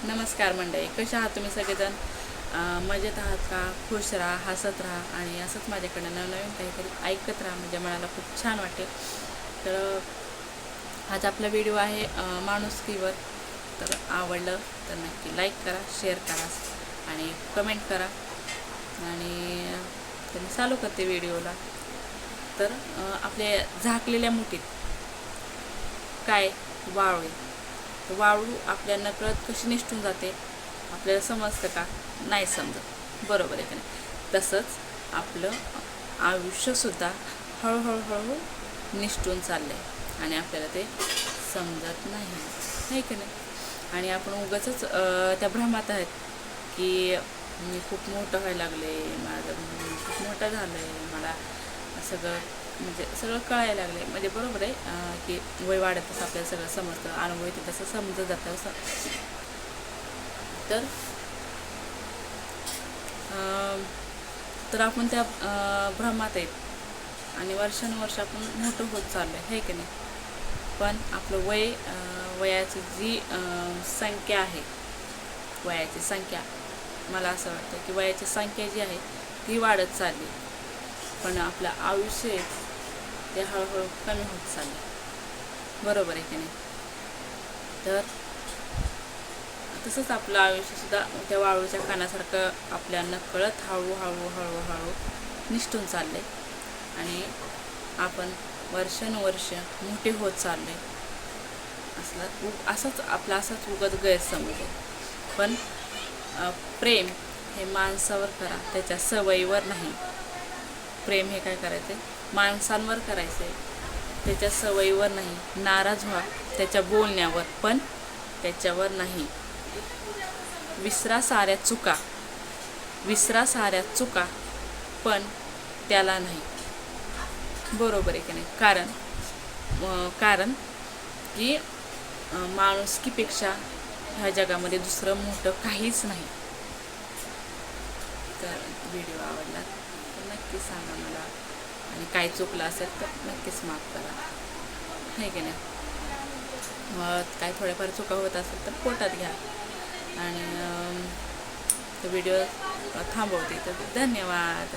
नमस्कार मंडळी, कशा आहात तुम्ही सगळेजण? मजेत आहात का? खुश राहा, हसत राहा आणि असंच माझ्याकडनं नवनवीन काहीतरी ऐकत राहा, म्हणजे मनाला खूप छान वाटेल. तर आज आपला व्हिडिओ आहे माणुसकीवर. तर आवडलं तर नक्की लाईक करा, शेअर करा आणि कमेंट करा. आणि मी चालू करते व्हिडिओला. तर आपल्या झाकलेल्या मुठीत काय? वाळू. तर वाळू आपल्या नकळत कशी निसटून जाते आपल्याला समजतं का? नाही समजत, बरोबर आहे का नाही? तसंच आपलं आयुष्यसुद्धा हळूहळू निसटून चाललं आहे आणि आपल्याला ते समजत नाही की नाही? आणि आपण उगाचच त्या भ्रमात आहेत की मी खूप मोठं व्हायला लागले, माझं खूप मोठं झालं आहे, मला सगळं म्हणजे सगळं कळायला लागले. म्हणजे बरोबर आहे की वय वाढतच आपल्याला सगळं समजतं, अनुभव येते तसं समजत जातं असं. तर तर आपण त्या भ्रमात आहेत आणि वर्षानुवर्ष आपण मोठं होत चाललो आहे की नाही? पण आपलं वयाची जी संख्या आहे, वयाची संख्या, मला असं वाटतं की वयाची संख्या जी आहे ती वाढत चालली, पण आपलं आयुष्य ते हळूहळू कमी होत चालले, बरोबर आहे की नाही? तर तसंच आपलं आयुष्यसुद्धा त्या वाळूच्या कानासारखं आपल्या नकळत हळूहळू निसटून चालले आणि आपण वर्षानुवर्ष मोठे होत चालले. असाच उगत गैरसमज आहे. पण प्रेम हे माणसावर करा, त्याच्या सवयीवर नाही. प्रेम हे काय करायचं आहे? माणसांवर करायचं आहे, त्याच्या सवयीवर नाही. नाराज व्हा त्याच्या बोलण्यावर, पण त्याच्यावर नाही. विसरा साऱ्या चुका, पण त्याला नाही, बरोबर आहे की नाही? कारण की माणुसकीपेक्षा ह्या जगामध्ये दुसरं मोठं काहीच नाही. तर व्हिडिओ आवडला तर नक्की सांगा मला, आणि काही चुकलं असेल तर नक्कीच माफ करा, आहे की नाही? काही थोड्याफार चुका होत असेल तर पोटात घ्या. आणि व्हिडिओ थांबवते. तर धन्यवाद.